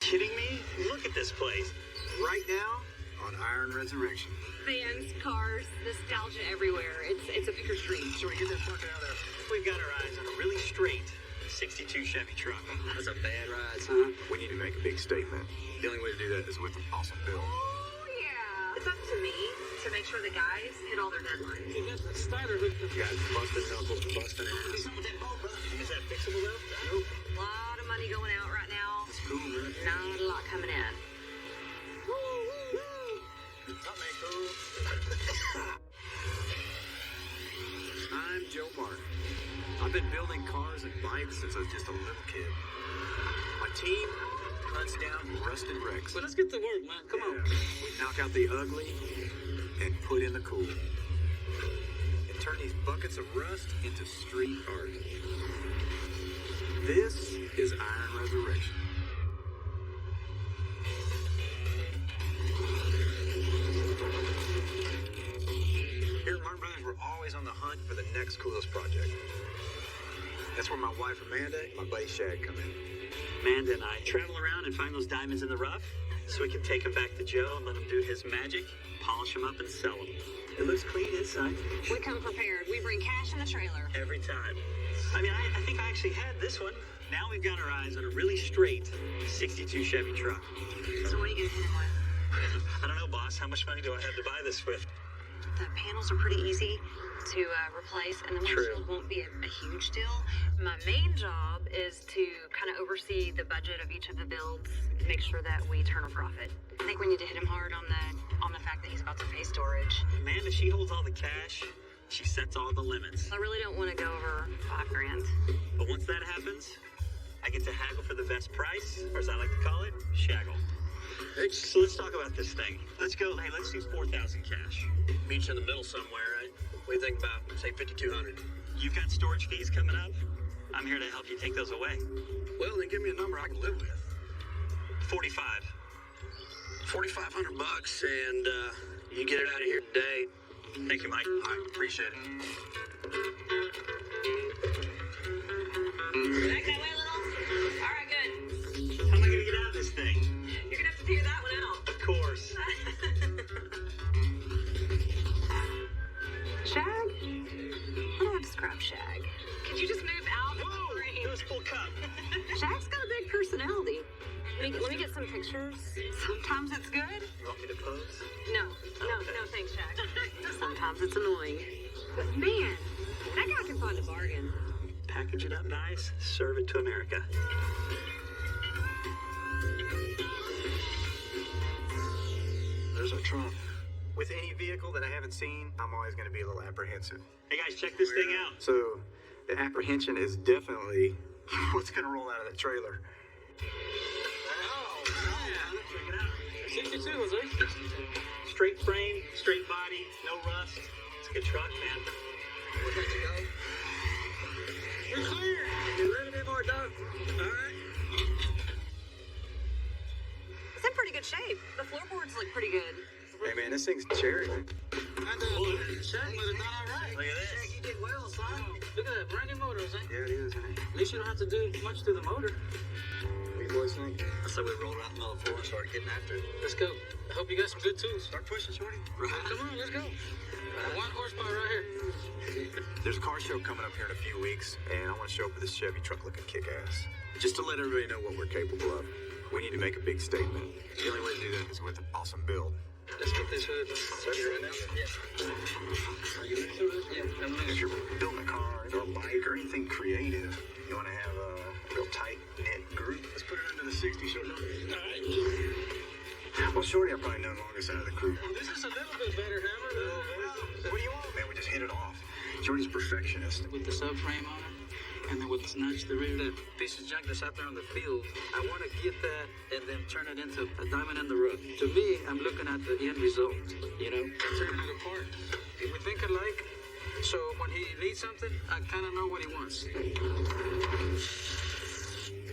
kidding me? Look at this place. Right now, on Iron Resurrection. Fans, cars, nostalgia everywhere. It's a bigger street. So we get that fucker out of there. We've got our eyes on a really straight 62 Chevy truck. That's a bad ride, son. We need to make a big statement. The only way to do that is with an awesome build. Oh, yeah. It's up to me to make sure the guys hit all their deadlines. You got the Steiner hooked up. You got busted knuckles, busted ass. Is that fixable though? Nope. A lot of money going out right now. It's cool, man. Not a lot coming in. Something ain't cool. I'm Joe Martin. I've been building cars and bikes since I was just a little kid. My team hunts down rusted wrecks. But let's get to work, man. Come on. We knock out the ugly and put in the cool. And turn these buckets of rust into street art. This is Iron Resurrection. Here at Martin Brothers, we're always on the hunt for the next coolest project. That's where my wife Amanda and my buddy Shag come in. Amanda and I travel around and find those diamonds in the rough so we can take them back to Joe and let him do his magic, polish them up and sell them. It looks clean inside. We come prepared. We bring cash in the trailer. Every time. I mean, I think I actually had this one. Now we've got our eyes on a really straight 62 Chevy truck. So what are you going to hit him with? I don't know, boss. How much money do I have to buy this with? The panels are pretty easy to replace, and the True. windshield won't be a huge deal. My main job is to kind of oversee the budget of each of the builds, make sure that we turn a profit. I think we need to hit him hard on the fact that he's about to pay storage. Amanda, she holds all the cash. She sets all the limits. I really don't want to go over $5,000. But once that happens, I get to haggle for the best price, or as I like to call it, shaggle. So let's talk about this thing. Let's go, hey, let's do 4,000 cash. Meet you in the middle somewhere, right? What do you think about, say, 5,200? You've got storage fees coming up. I'm here to help you take those away. Well, then give me a number I can live with. 45. $4,500, and you get it out of here today. Thank you, Mike. I appreciate it. Back that way a little? All right, good. How am I going to get out of this thing? You're going to have to figure that one out. Of course. Shag? How do I describe Shag? Could you just move out of the Whoa! frame? It was full cup. Shag's got a big personality. Let me get some pictures. Sometimes it's good. You want me to pose? No, thanks, Shag. Sometimes it's annoying. But man, that guy can find a bargain. Package it up nice, serve it to America. There's our trunk. With any vehicle that I haven't seen, I'm always going to be a little apprehensive. Hey guys, check this thing out. So, the apprehension is definitely what's going to roll out of that trailer. Check it out. 62, was it? Straight frame, straight body, no rust. It's a good truck, man. We'll let you go. You're clear. You ready to be more done? All right. It's in pretty good shape. The floorboards look pretty good. Hey man, this thing's cherry. And Shaq would have done all right. Look at this. Shaq, you did well, son. Look at that, brand new motor, isn't it? Yeah, it is, man. At least you don't have to do much to the motor. What do you boys think? I said we rolled out the middle of the floor and started getting after it. Let's go. I hope you got some good tools. Start pushing, Shorty. Right. Come on, let's go. 1 horsepower right here. There's a car show coming up here in a few weeks, and I want to show up with this Chevy truck looking kick-ass. Just to let everybody know what we're capable of. We need to make a big statement. The only way to do that is with an awesome build. Let's get this hood started right now. Yeah. Are you ready to it? Yeah. If you're building a car or a bike or anything creative, you want to have a real tight-knit group. Let's put it under the 60, Shorty. All right. Well, Shorty, I'm probably known longest out of the crew. This is a little bit better, Hammer. What do you want, man? We just hit it off. Shorty's a perfectionist. With the subframe on it, and then with the notch, the rear, that piece of junk that's out there on the field, I want to get that and then turn it into a diamond in the rough. To me, I'm looking at the end result, you know? Taking it apart. If we think alike, so when he needs something, I kind of know what he wants.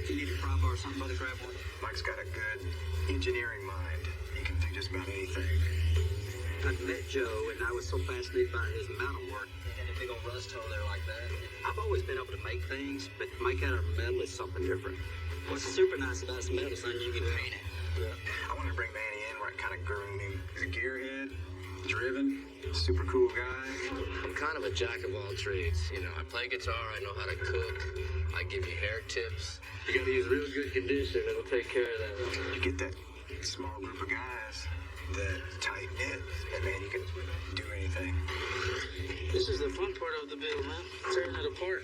You need a prop or something, buddy, grab one. Mike's got a good engineering mind. He can do just about anything. I met Joe, and I was so fascinated by his mountain work. And a big old rust hole there like that. I've always been able to make things, but make out of metal is something different. What's super nice about some metal, son, you can paint it. Yeah. I wanted to bring Manny in where I kind of groomed him. He's a gearhead, driven, super cool guy. I'm kind of a jack of all trades. You know, I play guitar, I know how to cook, I give you hair tips. You gotta use real good conditioner, it'll take care of that. You get that small group of guys, that tight knit, and man, you can do anything. This is the fun part of the build, man. Tearing it apart.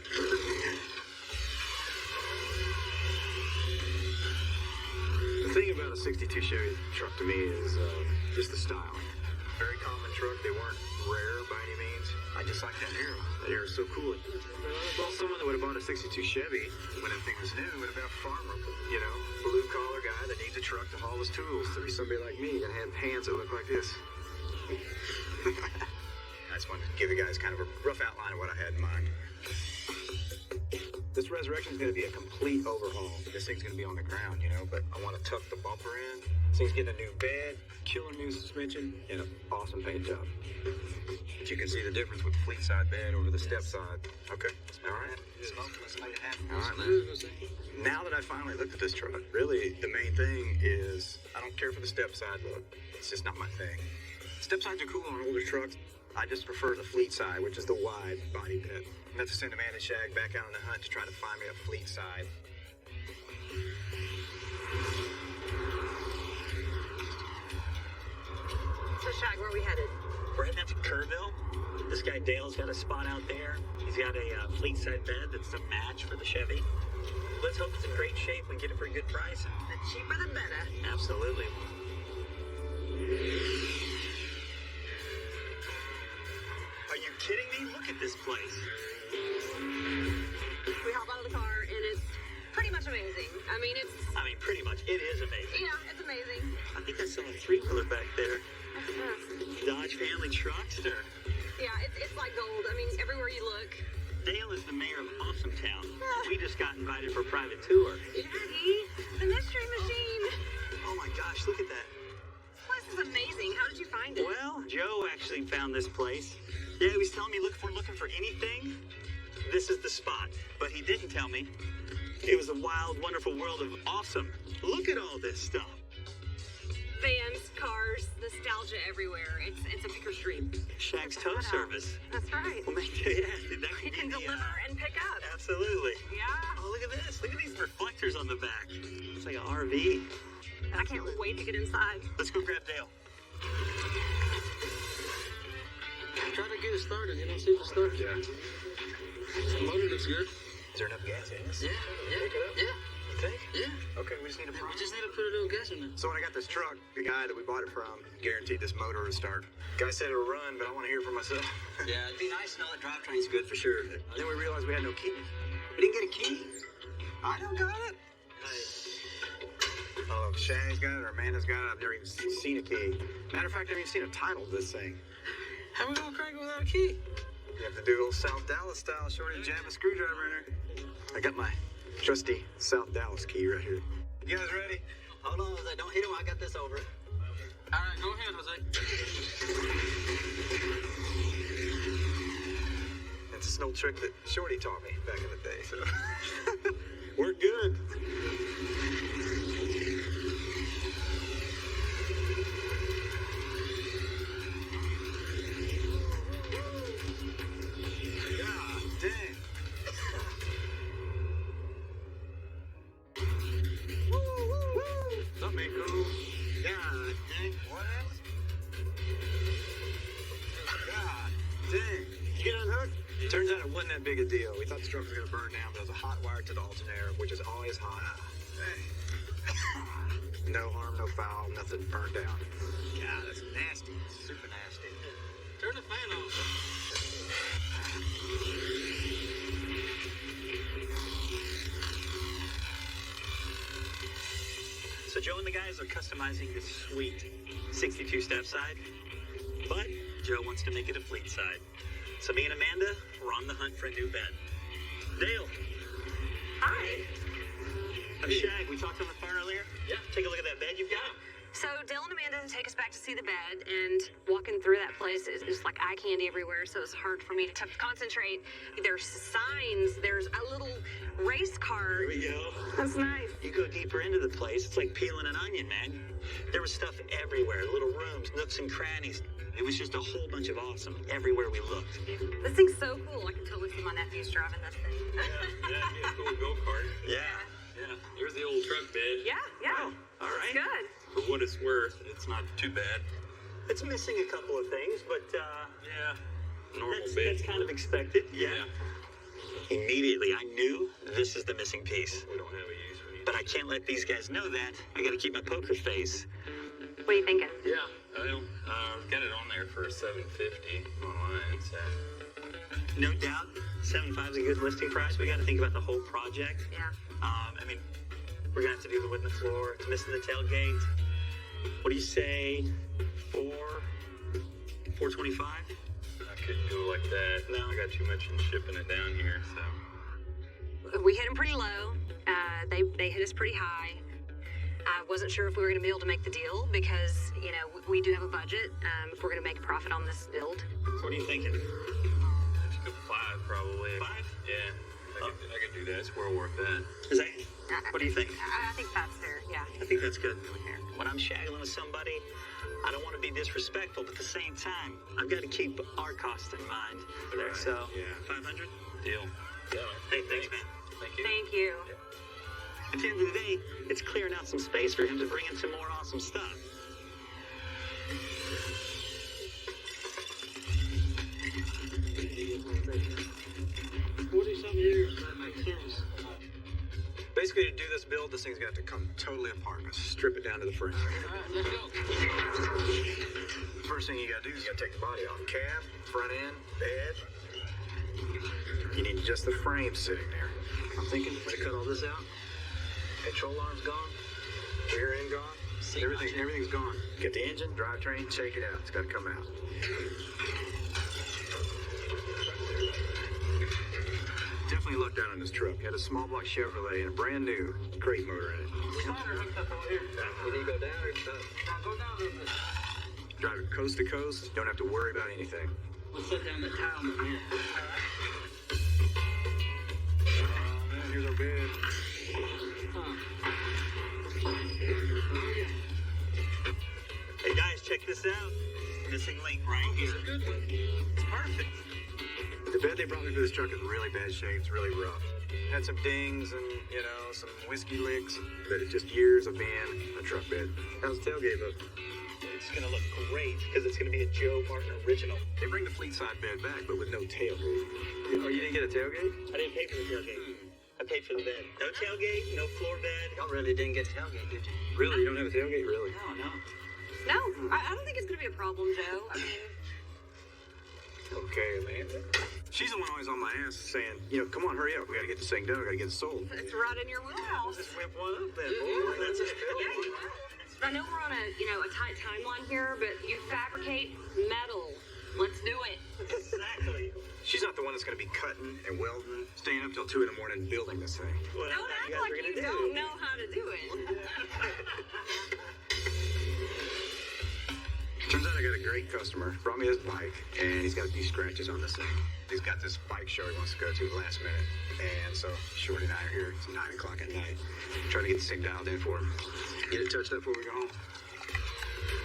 The thing about a 62 Chevy truck to me is just the style. Very common truck. They weren't rare by any means. I just like that Arrow. That Arrow's so cool. Well, someone that would have bought a 62 Chevy when that thing was new would have been a farmer, you know, blue collar guy that needs a truck to haul his tools. To be somebody like me that had hands that look like this. I just wanted to give you guys kind of a rough outline of what I had in mind. This Resurrection is going to be a complete overhaul. This thing's going to be on the ground, you know, but I want to tuck the bumper in. This thing's getting a new bed, killer new suspension, and an awesome paint job. But you can see the difference with the fleet side bed over the step side. Okay? All right? Let's make it happen. All right, man. Now that I finally looked at this truck, really the main thing is I don't care for the step side look. It's just not my thing. Step sides are cool on older trucks. I just prefer the fleet side, which is the wide body bed. I'm going to send Amanda Shag back out on the hunt to try to find me a fleet side. So, Shag, where are we headed? We're heading out to Kerrville. This guy Dale's got a spot out there. He's got a fleet side bed that's a match for the Chevy. Let's hope it's in great shape and get it for a good price. The cheaper the better. Absolutely. Are you kidding me? Look at this place. We hop out of the car, and it's pretty much amazing. I mean, Pretty much. It is amazing. yeah, it's amazing. I think I saw a three-wheeler back there. That's us. Dodge Family Truckster. Yeah, it's like gold. I mean, everywhere you look. Dale is the mayor of Awesome Town. We just got invited for a private tour. Shaggy, the mystery machine. Oh my gosh, look at that. This place is amazing. How did you find it? Well, Joe actually found this place. Yeah, he was telling me, look, if we're looking for anything, this is the spot. But he didn't tell me it was a wild, wonderful world of awesome. Look at all this stuff. Vans, cars, nostalgia everywhere. It's a picker street. Shag's Tow Service. That's right. Well, maybe, yeah, that You could can be the, deliver and pick up. Absolutely. Yeah. Oh, look at this. Look at these reflectors on the back. It's like an RV. I can't wait to get inside. Let's go grab Dale. Try to get it started, you know, see if it starts. Yeah. The motor looks good. Is there enough gas in this? Yeah. You think? Yeah. Okay, we just need to We just need to put a little gas in there. So when I got this truck, the guy that we bought it from guaranteed this motor would start. Guy said it'll run, but I want to hear it for myself. Yeah, it'd be nice to know that drivetrain's good for sure. Then we realized we had no key. We didn't get a key. I don't got it. Oh, Shag's got it or Amanda's got it. I've never even seen a key. Matter of fact, I've never even seen a title to this thing. How we gonna crank it without a key? You have to do old South Dallas style, shorty, jam a screwdriver in there. I got my trusty South Dallas key right here. You guys ready? Hold on, Jose. Don't hit him. I got this over it. All right, go ahead, Jose. That's an old trick that Shorty taught me back in the day, so. We're good. God dang. What's up, man? Cool. God dang. What else? God dang. Did you get unhooked? Turns out it wasn't that big a deal. We thought the truck was going to burn down, but there was a hot wire to the alternator, which is always hot. Hey. No harm, no foul, nothing burned down. God, that's nasty. Super nasty. Turn the fan on. So Joe and the guys are customizing this sweet 62 step side, but Joe wants to make it a fleet side. So me and Amanda, we're on the hunt for a new bed. Dale. Hi. I'm Shag. We talked on the phone earlier. Yeah. Take a look at that bed you've got. So Dale and Amanda take us back to see the bed, and walking through that place is just like eye candy everywhere, so it's hard for me to concentrate. There's signs, there's a little race car. Here we go. That's nice. You go deeper into the place, it's like peeling an onion, man. There was stuff everywhere, little rooms, nooks and crannies. It was just a whole bunch of awesome everywhere we looked. This thing's so cool. I can totally see my nephews driving this thing. Yeah, a cool go-kart. Yeah. Yeah, here's the old truck bed. Yeah. Oh, all right. Good. For what it's worth, it's not too bad. It's missing a couple of things, but Yeah, normal that's bed. kind of expected. Yeah. Immediately, I knew this is the missing piece. We don't have a use for you. But I can't let these guys know that. I gotta keep my poker face. What are you thinking? Yeah, well, got it on there for $750 online, so. No doubt, 7.5 is a good listing price. We gotta think about the whole project. Yeah. I mean, we're gonna have to do the wood in the floor. It's missing the tailgate. What do you say? 425? I couldn't go like that. No. I got too much in shipping it down here, so. We hit them pretty low. They hit us pretty high. I wasn't sure if we were going to be able to make the deal because, you know, we do have a budget if we're going to make a profit on this build. What are you thinking? Let's go 5 probably. 5? Yeah, I could do that. It's well worth that. Is that? What do you think? I think that's fair, yeah. I think that's good. When I'm shaggling with somebody, I don't want to be disrespectful, but at the same time, I've got to keep our costs in mind. There, Right, so yeah. 500. Deal. Yeah. Hey, thanks, man. Thank you. Thank you. At the end of the day, it's clearing out some space for him to bring in some more awesome stuff. Basically, to do this build, this thing's got to come totally apart. Let's strip it down to the frame. Let's go. First thing you gotta do is you gotta take the body off. Cab, front end, bed. You need just the frame sitting there. I'm thinking to cut all this out. Control arm's gone. Rear end gone. Everything's gone. Get the engine, drivetrain, shake it out. It's gotta come out. Definitely lucked out on this truck. Had a small block Chevrolet and a brand new crate motor in it. You need to go down or go down a little bit. Drive it coast to coast. Don't have to worry about anything. We'll set down the tile again. Oh man, here's our bed. Hey guys, check this out. Missing link right here. It's perfect. The bed they brought me for this truck is in really bad shape. It's really rough. Had some dings and, you know, some whiskey licks, but it's just years of being a truck bed. How's the tailgate look? It's gonna look great because it's gonna be a Joe Martin original. They bring the fleet side bed back, but with no tailgate. Oh, you didn't get a tailgate? I didn't pay for the tailgate. I paid for the bed. No tailgate, no floor bed. Y'all really didn't get tailgate, did you? Really? You don't have a tailgate? Really? No. No, I don't think it's going to be a problem, Joe. I mean, Okay, Amanda. She's the one always on my ass saying, you know, come on, hurry up. We gotta get this thing done. We gotta get it sold. it's right in your wheelhouse. Just whip one up then, boy. That's it. I know we're on a tight timeline here, but you fabricate metal. Let's do it. Exactly. She's not the one that's gonna be cutting and welding, staying up till 2 in the morning building this thing. What Don't you act guys like are you gonna don't do? know how to do it. Turns out I got a great customer. Brought me his bike, and he's got a few scratches on this thing. He's got this bike show he wants to go to last minute. And so Shorty and I are here. It's 9 o'clock at night. Trying to get this thing dialed in for him. Get it touched up before we go home.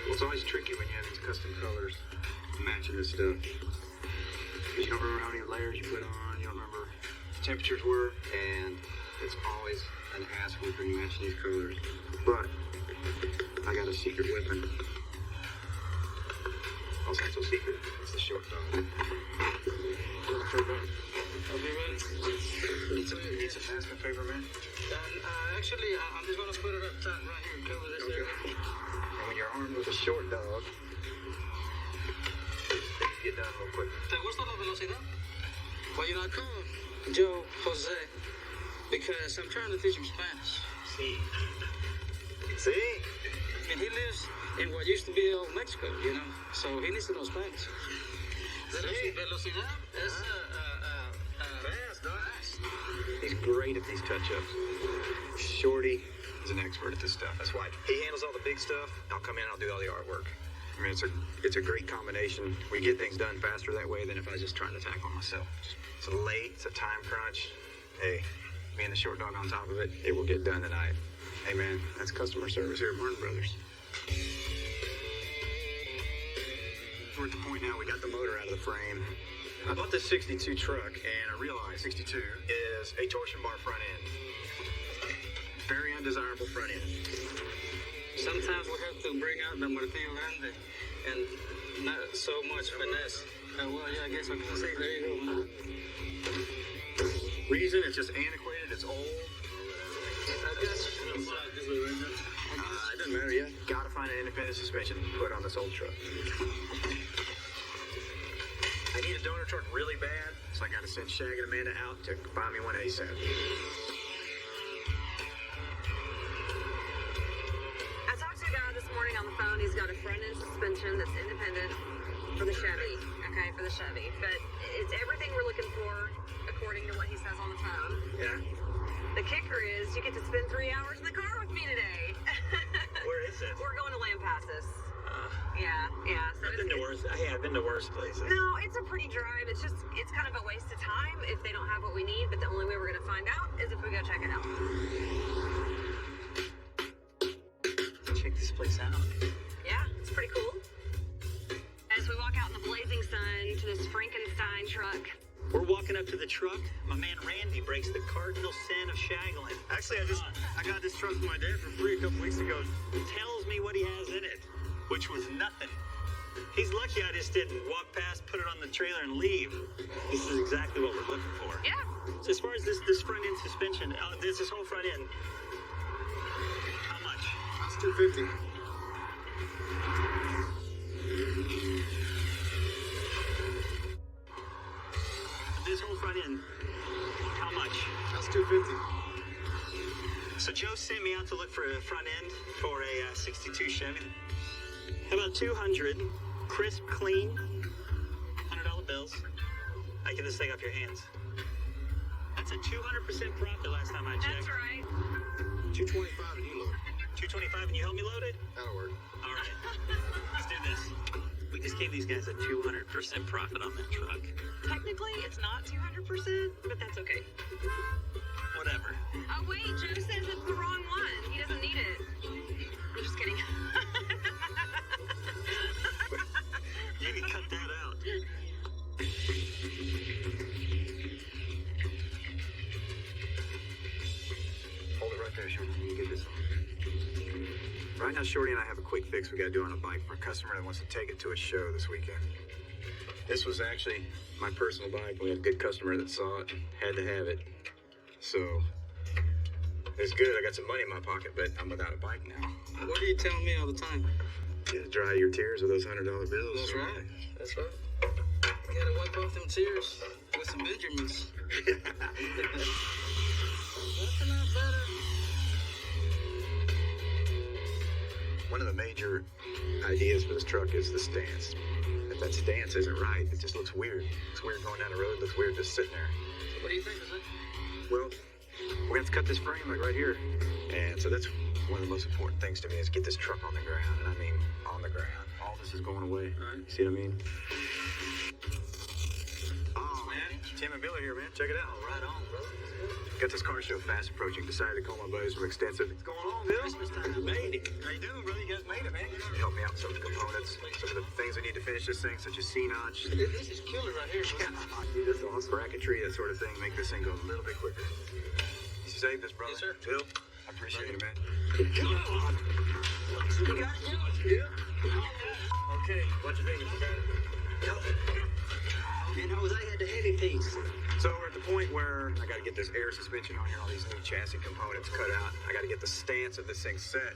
Well, it's always tricky when you have these custom colors matching this stuff. Because you don't remember how many layers you put on. You don't remember what the temperatures were. And it's always an ass whipping matching these colors. But I got a secret weapon. Also, not so secret. It's the short dog. Need some masking paper, man? Actually, I'm just gonna put it up top right here and cover this area. And when you're armed with a short dog, things get done real quick. ¿Te gusta la velocidad? Well, you know, I call Joe Jose because I'm trying to teach him Spanish. See. See? I mean, he lives in what used to be old Mexico, you know, so he needs to know Spanish. Velocidad es Fast, dog. He's great at these touch-ups. Shorty is an expert at this stuff. That's why he handles all the big stuff. I'll come in and I'll do all the artwork. I mean, it's a great combination. We get things done faster that way than if I was just trying to tackle myself. It's late, it's a time crunch. Hey, me and the short dog on top of it, it will get done tonight. Hey man, that's customer service here at Martin Brothers. We're at the point now we got the motor out of the frame. I bought this 62 truck and I realized 62 is a torsion bar front end. Very undesirable front end. Sometimes we have to bring out the martillo grande and not so much finesse. Well, yeah, I guess I can say there you go, man. Reason, it's just antiquated, it's old. I guess It doesn't matter yet. Gotta find an independent suspension to put on this old truck. I need a donor truck really bad, so I gotta send Shag and Amanda out to buy me one ASAP. I talked to a guy this morning on the phone. He's got a front end suspension that's independent for the Chevy. Okay, for the Chevy. But it's everything we're looking for according to what he says on the phone. Yeah. The kicker is you get to spend 3 hours in the car with me today. Where is it? We're going to Lampasas. Yeah. So I've been to worse. Hey, I've been to worse places. No, it's a pretty drive. It's kind of a waste of time if they don't have what we need. But the only way we're going to find out is if we go check it out. Check this place out. Yeah, it's pretty cool. As we walk out in the blazing sun to this Frankenstein truck. We're walking up to the truck. My man Randy breaks the cardinal sin of shaggling. Actually, I got this truck from my dad for free a couple weeks ago. Tells me what he has in it, which was nothing. He's lucky I just didn't walk past, put it on the trailer, and leave. This is exactly what we're looking for. Yeah. So as far as this front end suspension, this whole front end, how much? That's $250. This whole front end, how much? That's $250. So Joe sent me out to look for a front end for a 62 Chevy. How about 200, crisp, clean, $100 bills. I get this thing off your hands. That's a 200% profit last time I checked. That's right. $225 and you load. 225 and you help me load it? That'll work. All right, let's do this. We just gave these guys a 200% profit on that truck. Technically, it's not 200%, but that's okay. Whatever. Oh, wait, Joe says it's the wrong one. He doesn't need it. I'm just kidding. You can cut that out. Hold it right there, Shorty. You get this one. Right now, Shorty and I have a quick fix we gotta do on a bike for a customer that wants to take it to a show this weekend. This was actually my personal bike. We had a good customer that saw it, had to have it. So, it's good. I got some money in my pocket, but I'm without a bike now. what do you tell me all the time? You gotta dry your tears with those $100 bills. That's right. That's right. You gotta wipe off them tears with some Benjamins. Nothing out better. One of the major ideas for this truck is the stance. If that stance isn't right, it just looks weird. It's weird going down the road. It looks weird just sitting there. So what do you think is it? Well, we're going to have to cut this frame like right here. And so that's one of the most important things to me is get this truck on the ground. And I mean on the ground. All this is going away. All right. You see what I mean? Oh, man. Tim and Billy here, man. Check it out. Right on, brother. Got this car show fast approaching. Decided to call my buddies from Extensive. What's going on, Bill? Christmas time, I made it. How you doing, brother? You guys made it, man. Help me out with some of the components, some of the things we need to finish this thing, such as C-notch. This is killer right here, bro. Do this on bracketry, that sort of thing, make this thing go a little bit quicker. You saved this, brother. Yes, sir. Bill, I appreciate it, man. Come on. You got it? Yeah. Okay, what you think? You got it? And Jose had the heavy piece. So we're at the point where I got to get this air suspension on here, all these new chassis components cut out. I got to get the stance of this thing set.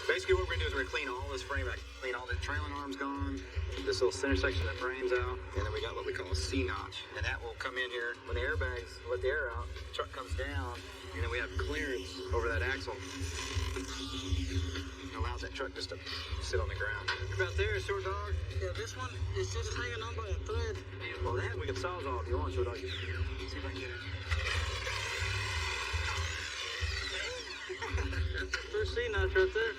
Basically, what we're gonna do is we're gonna clean all this frame back, clean all the trailing arms gone, this little center section that frames out, and then we got what we call a C-notch, and that will come in here when the airbags let the air out. The truck comes down, and then we have clearance over that axle. It allows that truck just to sit on the ground. You're about there, short dog. Yeah, this one is just hanging on by a thread. Well, that we can sawzall if you want, short dog. See if I can get it. C-notch right there.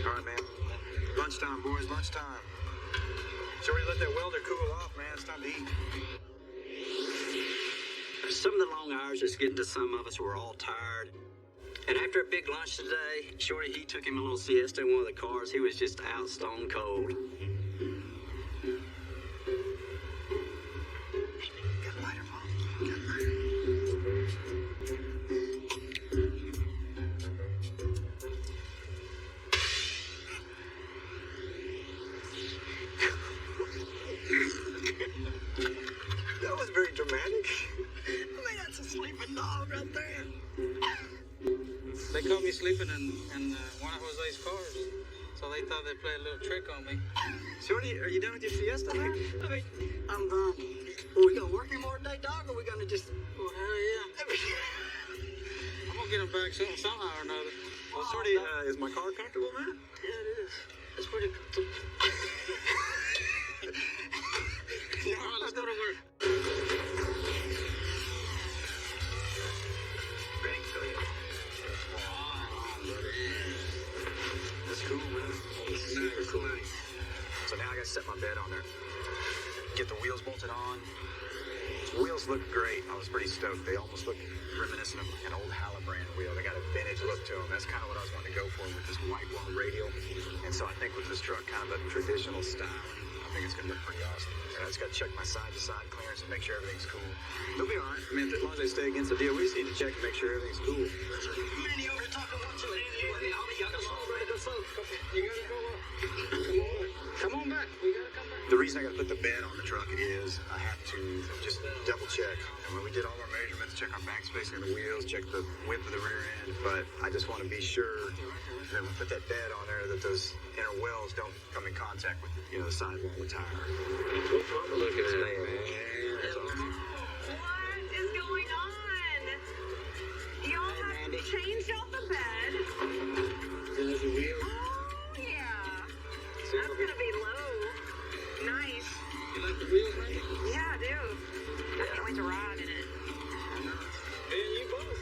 All right, man. Lunchtime, boys, lunchtime. Shorty, let that welder cool off, man. It's time to eat. Some of the long hours just getting to some of us. We're all tired. And after a big lunch today, Shorty, he took him a little siesta in one of the cars. He was just out stone cold. Got a lighter, Mom? Got a lighter. That was very dramatic. I mean, that's a sleeping dog right there. They caught me sleeping in one of Jose's cars. So they thought they'd play a little trick on me. Shorty, are you done with your siesta, man? I mean, I'm done. Are we gonna work any more today, dog, or are we gonna just... Well, hell yeah. I'm gonna get him back somehow or another. Well, Shorty, is my car comfortable, man? Yeah, it is. It's pretty... All right, let's go to work. That's cool, man. Super cool. So now I gotta set my bed on there. Get the wheels bolted on. The wheels look great. I was pretty stoked. They almost look reminiscent of an old Halibran wheel. They got a vintage look to them. That's kind of what I was wanting to go for with this white wall radial. And so I think with this truck, kind of a traditional style, I think it's gonna look pretty awesome. And I just gotta check my side-to-side clearance and make sure everything's cool. They'll be all right. I mean, as long as they stay against the deal, we just need to check and make sure everything's cool. Manny, over here talking about you. You gotta go up. Come on back. We gotta come back. The reason I gotta put the bed on the truck is I have to just double check. And when we did all our measurements, check our back spacing of the wheels, check the width of the rear end, but I just want to be sure that when we put that bed on there that those inner wells don't come in contact with, the sidewall of the tire. Look at that, man. What is going on? Y'all have changed out the bed. There's a wheel. Oh, yeah. That's gonna be low. Nice. You like the wheels, man? Yeah, I do. I can't wait to ride in it. Me and you both.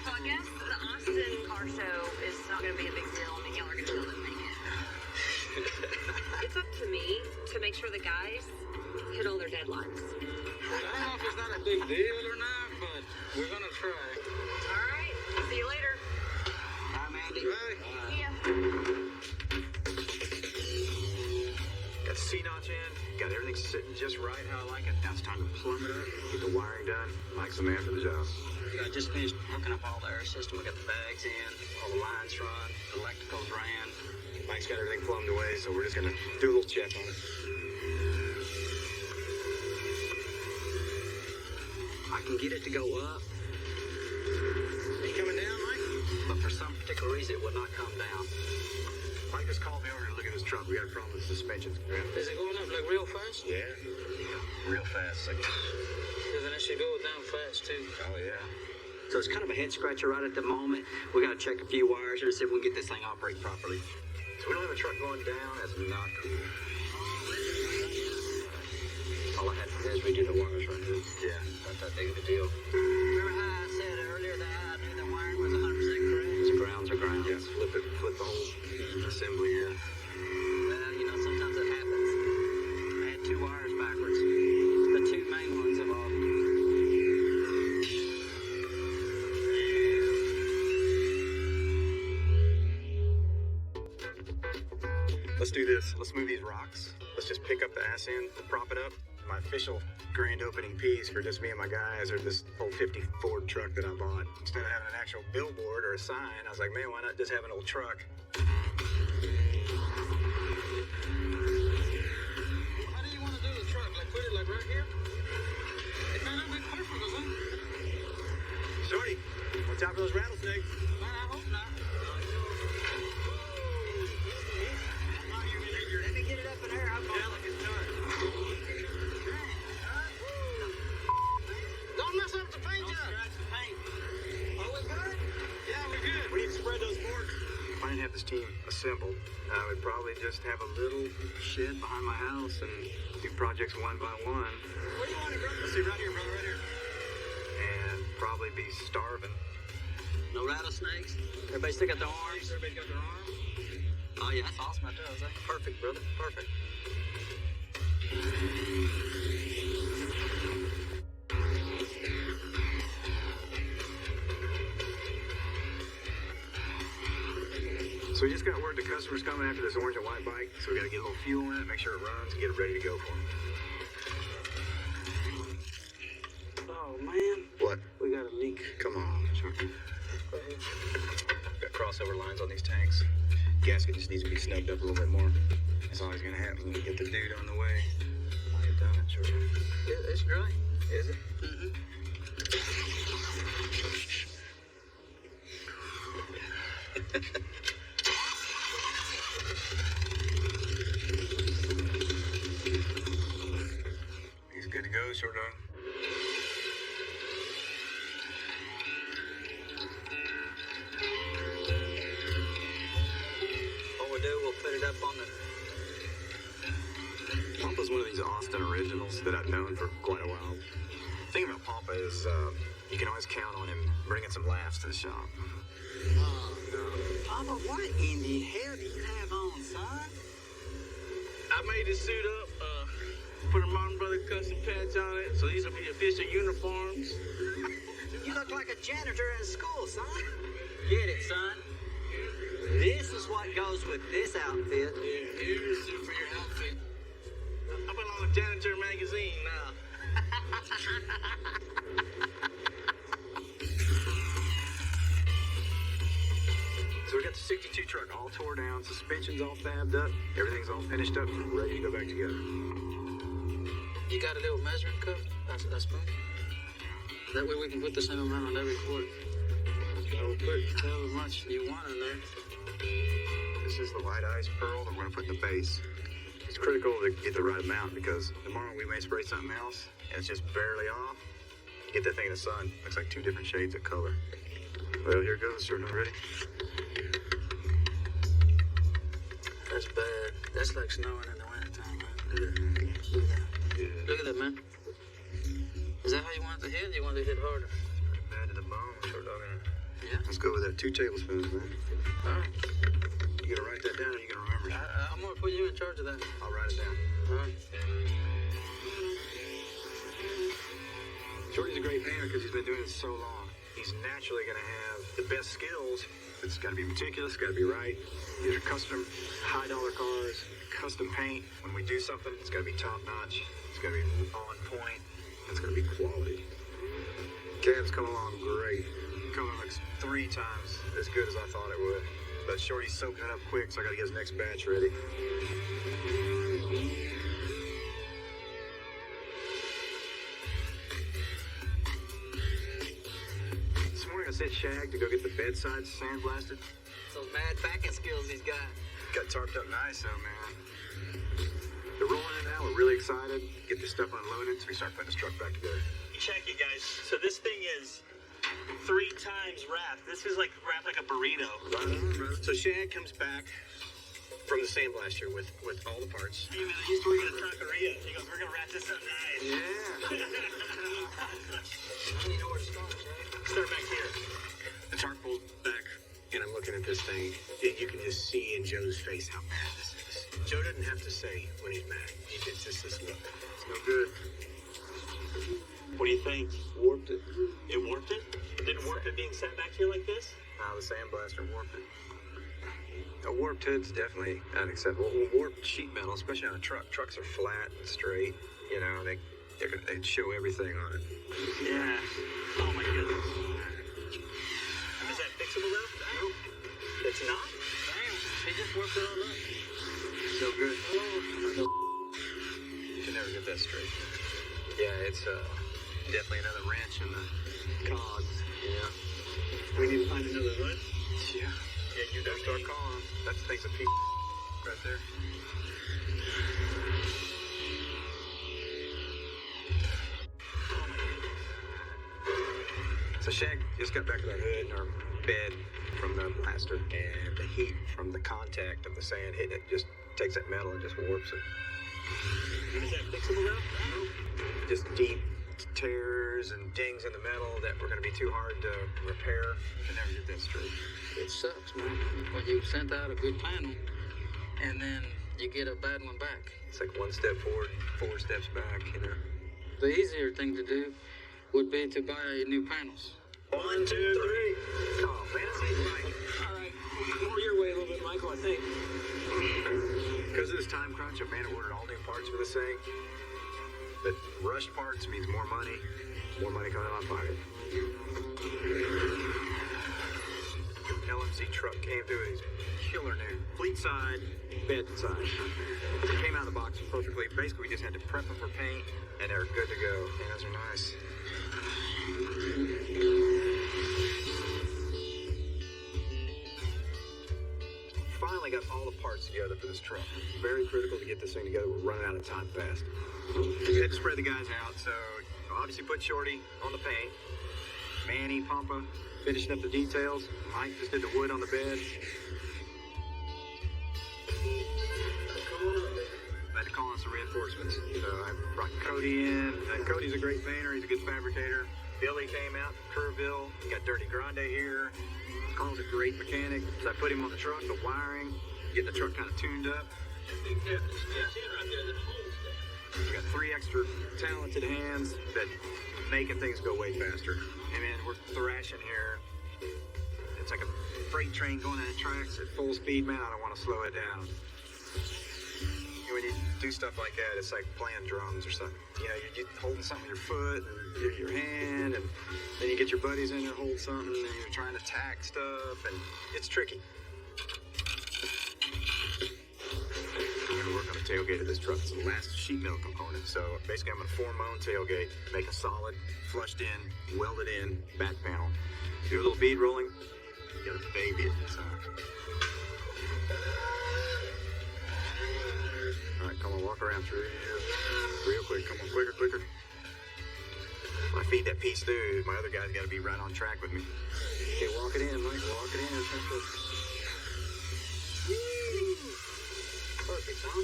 So I guess the Austin car show is not gonna be a big deal. I mean, y'all are gonna still make it. It's up to me to make sure the guys hit all their deadlines. I don't know if it's not a big deal or not, but we're gonna try. All right. See you later. Bye, Mandy. Right. See ya. Got the C-notch in, got everything sitting just right how I like it. Now it's time to plumb it up, get the wiring done. Mike's the man for the job. I just finished hooking up all the air system. We got the bags in, all the lines run, the electricals ran. Mike's got everything plumbed away, so we're just gonna do a little check on it. I can get it to go up, You coming down, Mike? but for some particular reason it will not come down. Mike just called me over to look at his truck. We got a problem with the suspension. Is it going up like real fast? Yeah. Real fast. Like, Then it should go down fast too. oh, yeah. So it's kind of a head scratcher right at the moment. We gotta check a few wires here to see if we can get this thing operate properly. So we don't have a truck going down. That's not cool. All I had to do is redo the wires right here. Yeah. Not that big of a deal. Remember how I said earlier that I knew the wiring was 100% correct? These grounds are grounds. Yeah, flip the whole assembly, yeah. Well, sometimes it happens. I had two wires backwards. The two main ones have all... Let's do this. Let's move these rocks. Let's just pick up the ass end, prop it up. My official grand opening piece for just me and my guys are this old 50 Ford truck that I bought. Instead of having an actual billboard or a sign, I was like, man, why not just have an old truck? How do you want to do the truck? Like put it like right here? It might not be perfect, is it? Shorty, watch out for those rattlesnakes. Man, I hope not. Let me get it up in there. I'm going to start. Don't mess up the paint job. Scratch the paint. Oh, we good? Yeah, we're good. We need to spread those boards. If I didn't have this team assembled, I would probably just have a little shed behind my house and do projects one by one. Where do you want it, brother? Let's see, right here, brother, right here. And probably be starving. No rattlesnakes? Everybody still got their arms? Everybody got their arms? Oh, yeah, that's awesome out there, Jose. Perfect, brother. Perfect. So we just got word the customer's coming after this orange and white bike, so we got to get a little fuel in it, make sure it runs, and get it ready to go for him. Oh, man. What? We got a leak. Come on. Sure. Got crossover lines on these tanks. Gasket just needs to be snugged up a little bit more. That's always going to happen when we get the dude on the way. I ain't done it, sure. It's dry. Is it? Mm-hmm. He's good to go, sure dog. What we'll do, we'll put it up on the... Pompa's one of these Austin originals that I've known for quite a while. The thing about Pompa is you can always count on him bringing some laughs to the shop. Papa, what in the hell do you have on, son? I made this suit up, put a Martin Brothers custom patch on it, so these will be official uniforms. You look like a janitor in school, son. Get it, son. This is what goes with this outfit. Yeah, here's a suit for your outfit. I put on a janitor magazine now. So we got the 62 truck all tore down, suspension's all fabbed up, everything's all finished up and ready to go back together. You got a little measuring cup? That's spoon? That way we can put the same amount on every quart. We'll put however much you want in there. This is the white ice pearl that we're gonna put in the base. It's critical to get the right amount because tomorrow we may spray something else and it's just barely off. Get that thing in the sun. Looks like two different shades of color. Well, here goes, sir. Not ready? That's bad. That's like snowing in the wintertime, man. Look at that. Look at that. Yeah. Look at that, man. Is that how you want it to hit? You want it to hit harder? Bad to the bone, short dog. Yeah. Let's go with that 2 tablespoons, man. All right. You gonna write that down or you gonna remember it? I'm going to put you in charge of that. I'll write it down. All right. Shorty's a great painter because he's been doing it so long. He's naturally going to have the best skills. It's got to be meticulous, got to be right. These are custom, high-dollar cars, custom paint. When we do something, it's got to be top-notch. It's got to be on point. It's got to be quality. Cab's come along great. Color looks 3 times as good as I thought it would. But Shorty's soaking it up quick, so I got to get his next batch ready. This morning I sent Shag to go get the bedsides sandblasted. Those mad backing skills he's got. Got tarped up nice though, man. They're rolling in now. We're really excited. Get this stuff unloaded so we start putting this truck back together. Check it, guys. So this thing is 3 times wrapped. This is like wrapped like a burrito. Right on, bro. So Shag comes back from the sandblaster with all the parts. Hey, man, I used to work at a taqueria. He goes, we're going to wrap this up nice. Yeah. I don't even know where to start, Jay. Start back here. The tarp pulls back, and I'm looking at this thing. You can just see in Joe's face how bad this is. Joe doesn't have to say when he's mad. He gets just this look. It's no good. What do you think? Warped it. It warped it? Did it warp it being sat back here like this? Now the sandblaster warped it. A warped hood's definitely unacceptable. Warped sheet metal, especially on a truck. Trucks are flat and straight. You know, they show everything on it. Yeah. Oh my goodness. Is that fixable though? Nope. It's not? Damn, he just worked it all up. So good. You can never get that straight. Yeah, it's definitely another wrench in the cogs. Yeah. We need to find another hood. Yeah. Yeah, you better start calling. That thing's a piece right there. So Shag just got back to that hood in our bed from the blaster, and the heat from the contact of the sand hitting it just takes that metal and just warps it. Is that fixable though? Just deep tears and dings in the metal that were going to be too hard to repair. You can never get that straight. It sucks, man. When you sent out a good panel, and then you get a bad one back. It's like one step forward, 4 steps back, you know. The easier thing to do would be to buy new panels. 1, 2, 3. Oh, man. All right, more your way a little bit, Michael, I think. Because of this time crunch, Amanda ordered all new parts for this thing. But rushed parts means more money coming out of my pocket. LMC truck came through and he's killer new. Fleet side, bed side. It came out of the box perfectly. Basically, we just had to prep them for paint, and they're good to go. And those are nice. Finally got all the parts together for this truck. Very critical to get this thing together. We're running out of time fast. We had to spread the guys out, so obviously put Shorty on the paint. Manny, Pampa, finishing up the details. Mike just did the wood on the bed. I had to call on some reinforcements. So I brought Cody in. Cody's a great painter. He's a good fabricator. Billy came out from Kerrville. We got Dirty Grande here. Carl's a great mechanic. So I put him on the truck, the wiring, getting the truck kind of tuned up. We got 3 extra talented hands that making things go way faster. And then we're thrashing here. It's like a freight train going on the tracks at full speed, man. I don't want to slow it down. And when you do stuff like that, it's like playing drums or something. You know, you're holding something with your foot and your hand, and then you get your buddies in there holding something, and you're trying to tack stuff, and it's tricky. I'm going to work on the tailgate of this truck. It's the last sheet metal component. So basically, I'm going to form my own tailgate, make a solid, flushed in, welded in back panel. Do a little bead rolling. You got to baby it. So. All right, come on, walk around through here real quick. Come on, quicker. When I feed that piece through, my other guy's got to be right on track with me. Okay, walk it in, Mike. Walk it in. Perfect, huh?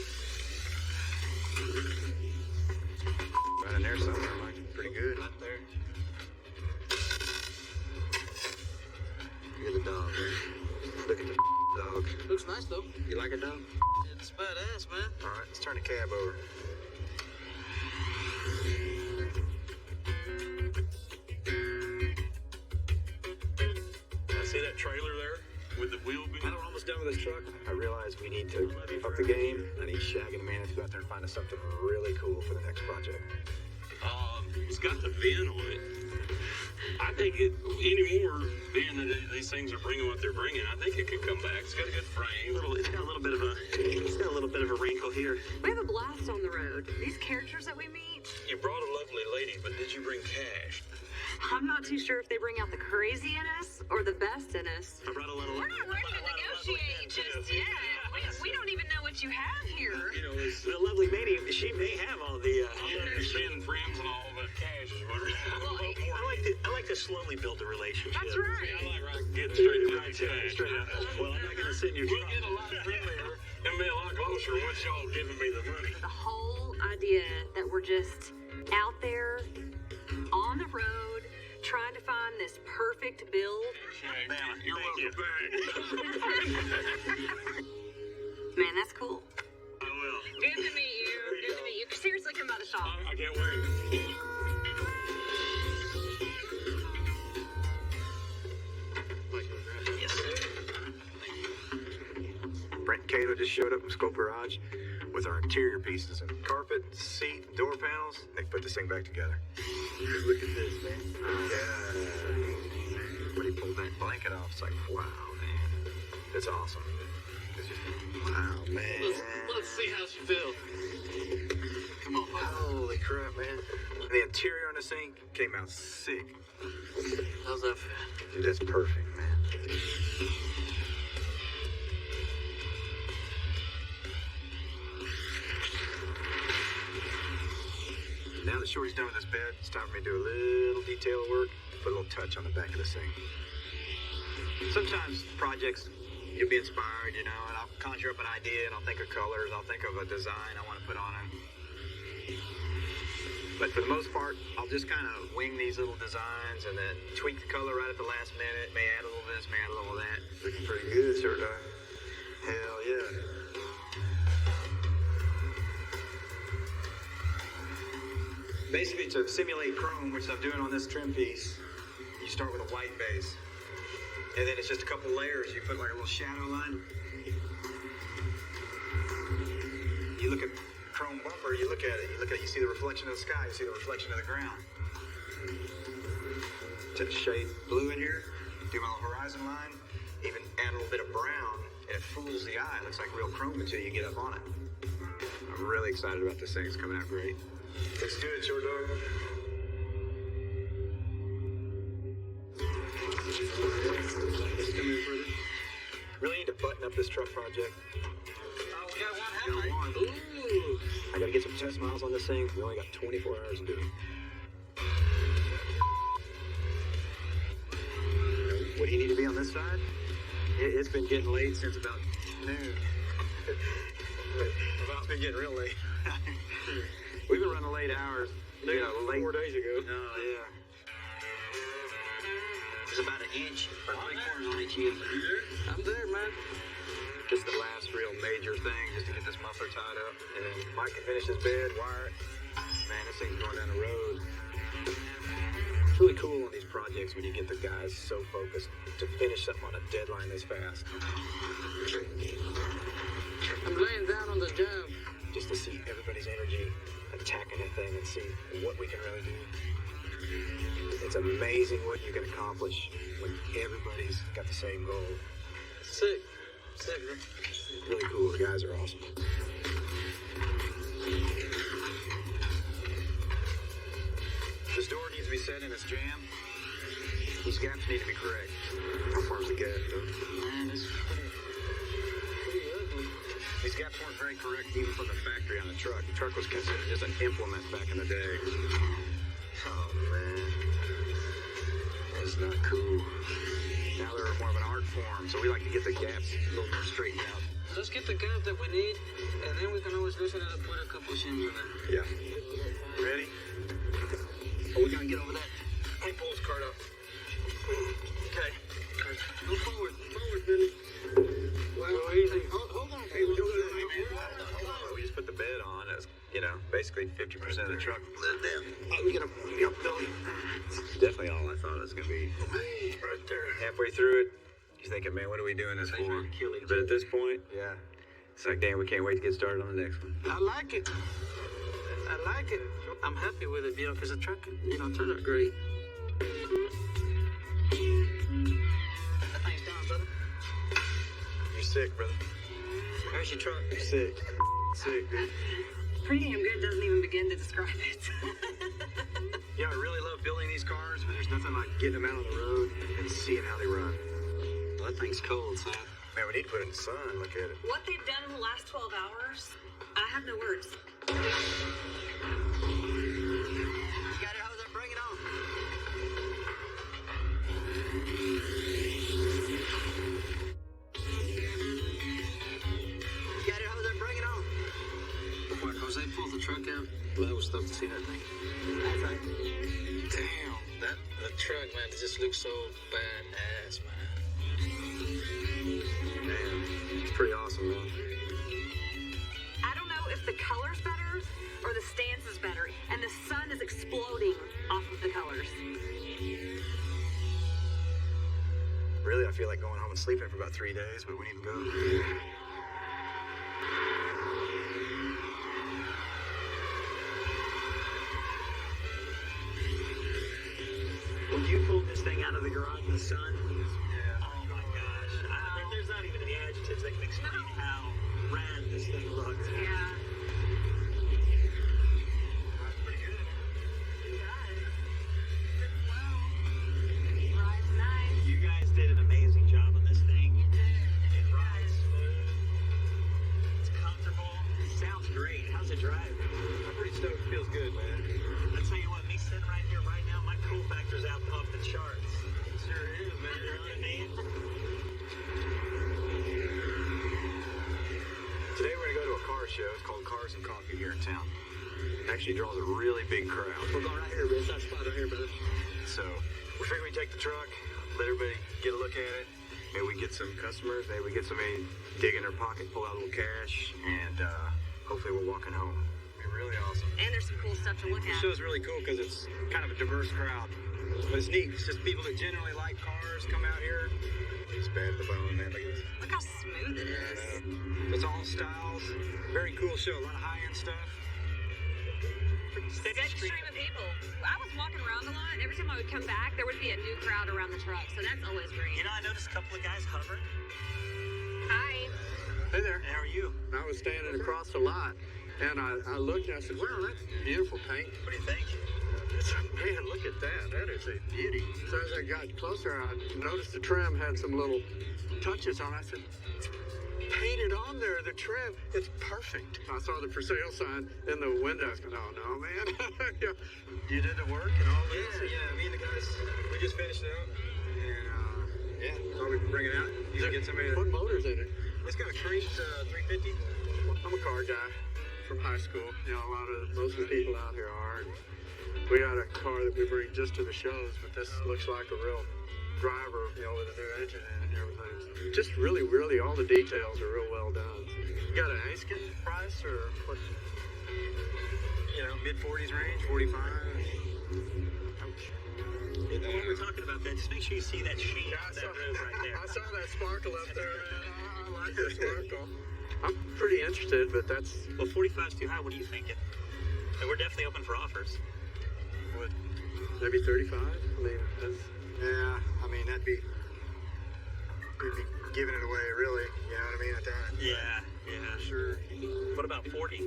Right in there somewhere, Mike. Pretty good. Right there. Look at the dog, man. Look at the dog. Looks nice, though. You like it, dog? It's badass, man. All right, let's turn the cab over. See that trailer there with the wheel beam? Now that we're almost done with this truck, I realize we need to up the game. I need Shag and Amanda to go out there and find us something really cool for the next project. It's got the VIN on it. I think anymore, being that these things are bringing what they're bringing, I think it could come back. It's got a good frame. It's got a little bit of a wrinkle here. We have a blast on the road. These characters that we meet, You brought a lovely lady, but did you bring cash? I'm not too sure if they bring out the crazy in us or the best in us. I brought a little. We're not ready to negotiate just yet. We don't even know what you have here. You know, it's The lovely lady, she may have all the. understanding friends and all, but cash is what I like to slowly build a relationship. That's right. I like getting straight to the Right, cash. straight up. Well, I'm not going to sit in your We'll truck. get a lot friendlier and be a lot closer once y'all giving me the money. The whole idea that we're just out there on the road trying to find this perfect build. You're welcome back. Man, that's cool. I will. Good to meet you. Good to meet you. Seriously, come by the shop. I can't wait. Brent and Cato just showed up in Scope Garage with our interior pieces and carpet, seat, door panels. They put this thing back together. Look at this, man. Yeah. When he pulled that blanket off, it's like, wow, man. It's awesome. It's just, wow, man. Let's see how she feels. Come on, bud. Holy crap, man. And the interior on this thing came out sick. How's that feel? Dude, that's perfect, man. Now that Shorty's done with this bed, it's time for me to do a little detail work, put a little touch on the back of this thing. Sometimes projects, you'll be inspired, you know, and I'll conjure up an idea and I'll think of colors, I'll think of a design I want to put on it. But for the most part, I'll just kind of wing these little designs and then tweak the color right at the last minute. May add a little this, may add a little that. Looking pretty good, sure does. Hell yeah. Basically, to simulate chrome, which I'm doing on this trim piece, you start with a white base. And then it's just a couple layers. You put like a little shadow line. You look at chrome bumper, you look at it, you see the reflection of the sky, you see the reflection of the ground. Take a shade blue in here, do my little horizon line, even add a little bit of brown, and it fools the eye. It looks like real chrome until you get up on it. I'm really excited about this thing. It's coming out great. Looks good, short dog. Really need to button up this truck project. Oh, we got one Got halfway. one. Ooh. I gotta get some test miles on this thing. We only got 24 hours to do it. What do you need to be on this side? It's been getting late since about noon. It's been getting real late. We've been running late hours. You know, late. 4 days ago. Oh, yeah. It's about an inch or 3/4 on each end. I'm there, man. Just the last real major thing, just to get this muffler tied up. And then Mike can finish his bed, wire it. Man, this thing's going down the road. It's really cool on these projects when you get the guys so focused to finish something on a deadline this fast. I'm laying down on the job. Just to see everybody's energy attacking that thing and see what we can really do. It's amazing what you can accomplish when everybody's got the same goal. Sick. Sick, bro. Really cool. The guys are awesome. This door needs to be set in its jam. These gaps need to be correct. How far's the gap, though? Man, it's pretty ugly. These gaps weren't very correct even from the factory on the truck. The truck was considered just an implement back in the day. Oh, man. That's not cool. Now they're more of an art form, so we like to get the gaps a little more straightened out. Let's get the gap that we need, and then we can always loosen it and put a couple shims in there. Yeah. Ready? Oh, we gotta get over that. Hey, pull his cart up. Okay. Go forward. Forward, Billy. Well, easy. Hold on. Hey, we just put the bed on as, you know, basically 50% of the truck. Oh, we gotta Billy. Definitely all I thought it was gonna be. Right there. Halfway through it, you're thinking, man, what are we doing this for? But at this point, yeah, it's like, damn, we can't wait to get started on the next one. I like it. I like it. I'm happy with it, you know, because the truck, you know, turned out great. That thing's done, brother. You're sick, brother. There's your truck. You're sick. Sick, dude. Pretty damn good doesn't even begin to describe it. Yeah, I really love building these cars, but there's nothing like getting them out on the road and seeing how they run. Well, that thing's cold, son. Man, we need to put it in the sun. Look at it. What they've done in the last 12 hours, I have no words. You got it, hose up, bring it on. You got it, hose up, bring it on. When Jose pulled the truck out, well, I was stoked to see that thing. That's right. Damn, the truck, man, it just looks so badass, man. Man, it's pretty awesome, man. I don't know if the color's better or the stance is better, and the sun is exploding off of the colors. Really, I feel like going home and sleeping for about 3 days, but we need to go. When you pulled this thing out of the garage in the sun, oh my gosh. There's not even any adjectives that can explain how rad this thing looked. Yeah. That's pretty good. It does. Well, rides nice. You guys did an amazing job on this thing. You did. It rides smooth. It's comfortable. It sounds great. How's it drive? I'm pretty stoked. Feels good, man. I tell you what, me sitting right here right now, my cool factor's out off the charts. It sure is, man. You know what I mean? Today we're gonna go to a car show. It's called Car actually draws a really big crowd. We're going right here, Rich. That spot right here, brother. So we figure we take the truck, let everybody get a look at it. Maybe we get some customers. Maybe we get somebody dig in their pocket, pull out a little cash, and hopefully we're walking home. It'd be really awesome. And there's some cool stuff to look The at. show's really cool because it's kind of a diverse crowd. But it's neat. It's just people that generally like cars come out here. It's bad at the bone, man. Look at this. Look how smooth it is. It's all styles. Very cool show. A lot of high-end stuff. Steady stream of people. I was walking around a lot, and every time I would come back, there would be a new crowd around the truck, so that's always great. You know, I noticed a couple of guys hovering. Hi. Hey there. How are you? I was standing across the lot, and I looked and I said, wow, that's beautiful paint. What do you think? Man, look at that. That is a beauty. So as I got closer, I noticed the trim had some little touches on it. I said, painted on there, the trim, it's perfect. I saw the for sale sign in the window. I was going, oh, no, man. Yeah. You did the work and all this? Yeah, me and the guys, we just finished it out. And, thought we'd bring it out. You can get somebody What motor's in it? It's got a Creed 350. I'm a car guy from high school. You know, most of the people out here are. And we got a car that we bring just to the shows, but this looks like a real driver, you know, with a new engine in it and everything. So just really, all the details are real well done. You got an asking price or what? You know, mid-40s range, 45. You know, when we're talking about that, just make sure you see that sheen on that road right there. I saw that sparkle up there. I like the sparkle. I'm pretty interested, but that's... Well, 45's too high. What are you thinking? And we're definitely open for offers. What, maybe 35? I mean, that's... Yeah, I mean, we'd be giving it away, really. You know what I mean, at that? Yeah, sure. What about 40?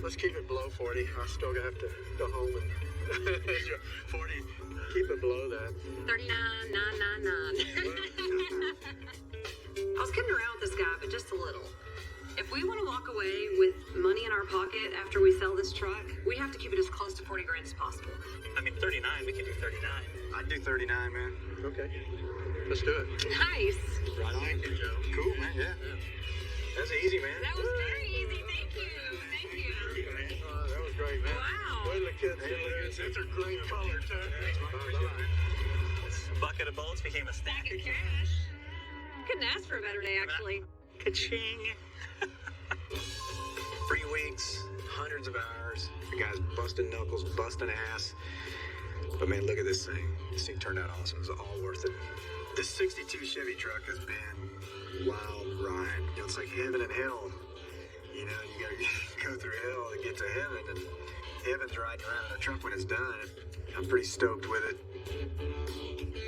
Let's keep it below 40. I still have to go home and 40. Keep it below that. 39,999. I was kidding around with this guy, but just a little. If we want to walk away with money in our pocket after we sell this truck, we have to keep it as close to 40 grand as possible. I mean, 39. We could do 39. I'd do 39, man. Okay. Let's do it. Nice. Right on. Cool, man, yeah. That's easy, man. That was very easy. Thank you. Thank you. That was great, man. Wow. Wait till the kids see this. That's a great color, too. This bucket of bullets became a stack of cash. Cash. Couldn't ask for a better day, actually. Ka-ching. 3 weeks, hundreds of hours. The guy's busting knuckles, busting ass. But man, look at this thing. This thing turned out awesome. It was all worth it. This 62 Chevy truck has been a wild ride. You know, it's like heaven and hell. You know, you gotta go through hell to get to heaven. And heaven's riding around in a truck when it's done. I'm pretty stoked with it.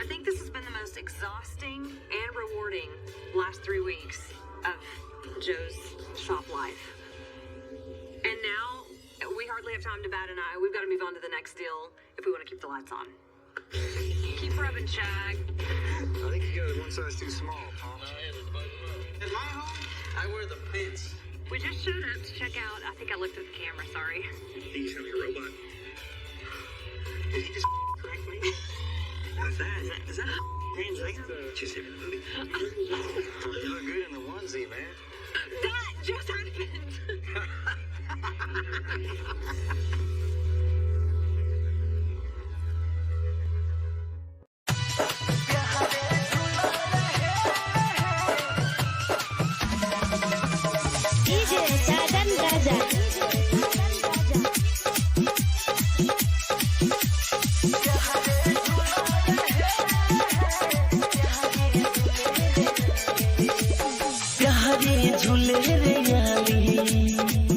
I think this has been the most exhausting and rewarding last 3 weeks of Joe's shop life. And now we hardly have time to bat an eye. We've got to move on to the next deal if we want to keep the lights on. Keep rubbing, Shag. I think you got it one size too small, Tom. In my home, I wear the pants. We just showed up to check out. I think I looked at the camera, sorry. He's gonna be a robot. Did he just correct me? What's that? Is that a translator? Just hit the movie. You look good in the onesie, man. That just happened. DJ Sadan Raja. प्यारे झूले रे यारी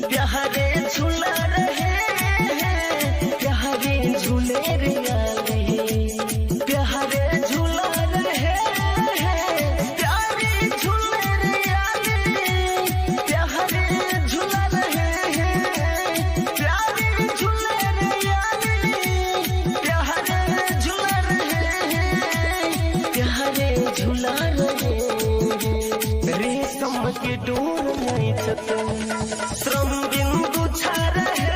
प्यारे झूला रहे प्यारे झूले रे यारी प्यारे झूला रहे प्यारे झूले रे यारी प्यारे झूला रहे प्यारे झूले रे यारी प्यारे झूला रहे प्यारे झूला रहे रेशम के डोर नहीं छतो श्रम बिंदु छा रहे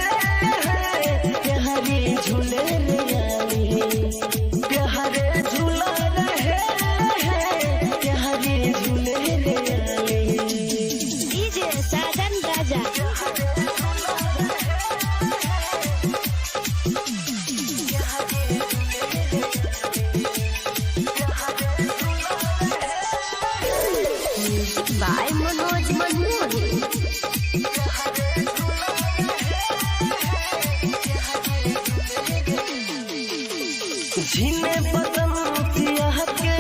प्यारे झूले रे यारी प्यारे झूला रहे प्यारे झूले रे यारी DJ Sadan Raja. बदन सियाह के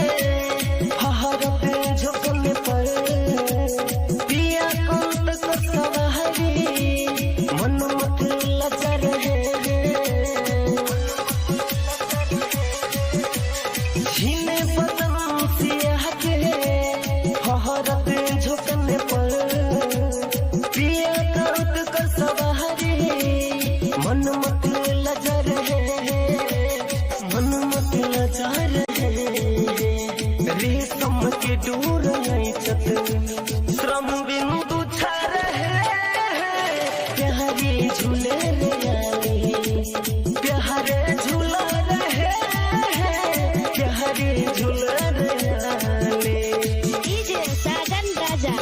हरत झोंकने पर पिया कुंत को सवारी मन मत लजा रहे झीने बदन सियाह के हरत झोंकने पर पिया कुंत को सवारी मन मत लजा रहे मन मत लजा रहे रेशम के डोर चत श्रम बिंदु छा रहे प्यारे झूले रे आले प्यारे झूला रहे प्यारे झूला रे आले डीजे साजन राजा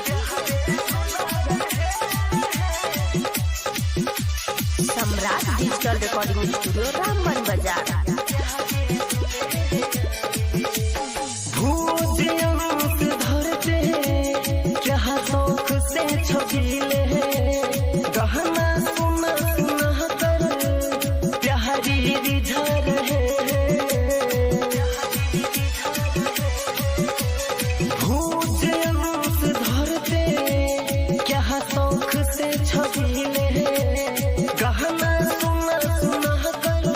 सम्राट डिजिटल रिकॉर्डिंग स्टूडियो रामबन बाजार भूज अंक धरते क्या शौक से छबिले गहना सुना सुना कर प्यारी रिझा रहे भूज अंक धरते क्या शौक से छबिले गहना सुना सुना कर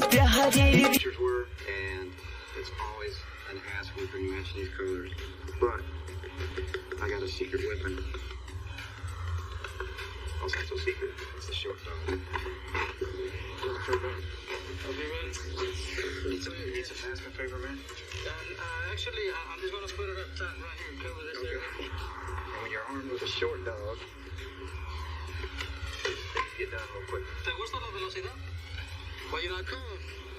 प्यारी Pictures were, and it's always an ass whipping match these colors. But I got a secret weapon. Also, not so secret. It's the short dog. I'll be ready. Need some masking paper, man. Actually, I'm just gonna put it up top right here and cover this area. And when you're armed with a short dog, things get done real quick. ¿Te gusta la velocidad? Well, you know, I call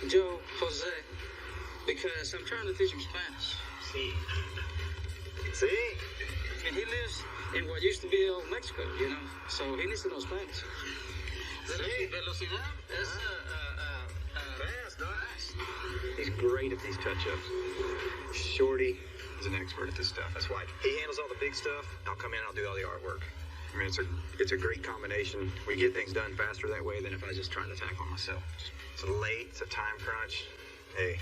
Joe Jose because I'm trying to teach him Spanish. See? And he lives in what used to be old Mexico, you know, so he needs to know Spanish. Velocidad es Fast, dog. He's great at these touch-ups. Shorty is an expert at this stuff. That's why he handles all the big stuff. I'll come in and I'll do all the artwork. I mean, it's a great combination. We get things done faster that way than if I was just trying to tackle it myself. It's late. It's a time crunch. Hey,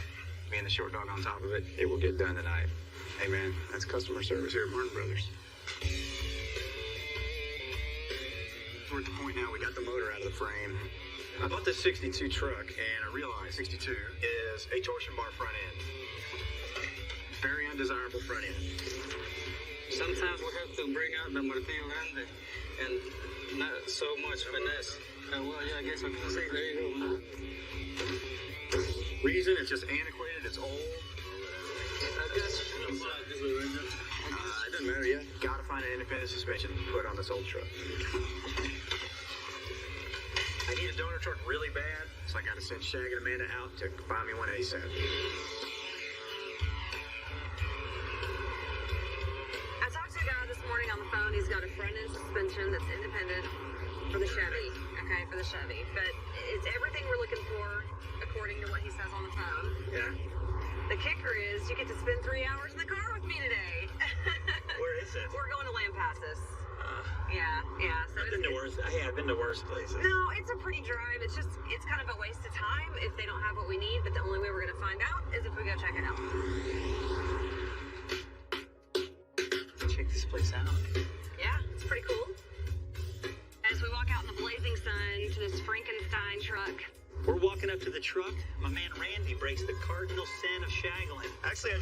me and the short dog on top of it, it will get done tonight. Hey, man, that's customer service here at Martin Brothers. We're at the point now we got the motor out of the frame. I bought this 62 truck, and I realized 62 is a torsion bar front end. Very undesirable front end. Sometimes we have to bring out the martillo grande and not so much finesse. Well, yeah, I guess I can say there you go, man. Reason, it's just antiquated, it's old. I guess. It doesn't matter yet. Gotta find an independent suspension to put on this old truck. I need a donor truck really bad, so I gotta send Shag and Amanda out to buy me one ASAP. I talked to a guy this morning on the phone. He's got a front end suspension that's independent for the Chevy. Okay, for the Chevy. But it's everything we're looking for according to what he says on the phone. Yeah. The kicker is you get to spend 3 hours in the car with me today. Where is it? We're going to Lampasas. Yeah. So I've been to worse. Hey, I've been to worse places. No, it's a pretty drive. It's kind of a waste of time if they don't have what we need. But the only way we're going to find out is if we go check it out. Check this place out. Yeah, it's pretty cool. As we walk out in the blazing sun to this Frankenstein truck. We're walking up to the truck. My man Randy breaks the cardinal sin of shaggling. Actually,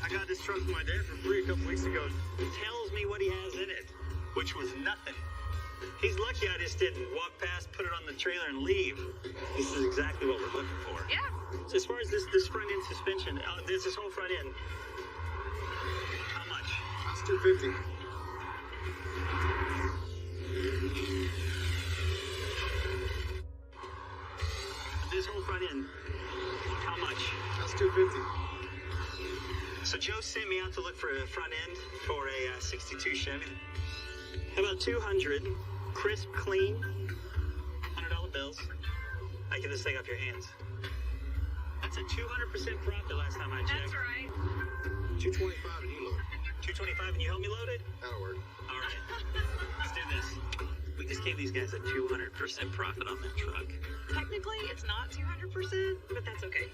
I got this truck from my dad for free a couple weeks ago. Tells me what he has in it, which was nothing. He's lucky I just didn't walk past, put it on the trailer, and leave. This is exactly what we're looking for. Yeah. So as far as this front end suspension, this whole front end, how much? That's $250. This whole front end, how much? That's $250. So Joe sent me out to look for a front end for a 62 Chevy. How about 200, crisp, clean, $100 bills. I get this thing off your hands. That's a 200% profit last time I checked. That's right. $225 and you load. $225 and you help me load it? That'll work. All right. Let's do this. We just gave these guys a 200% profit on that truck. Technically, it's not 200%, but that's okay.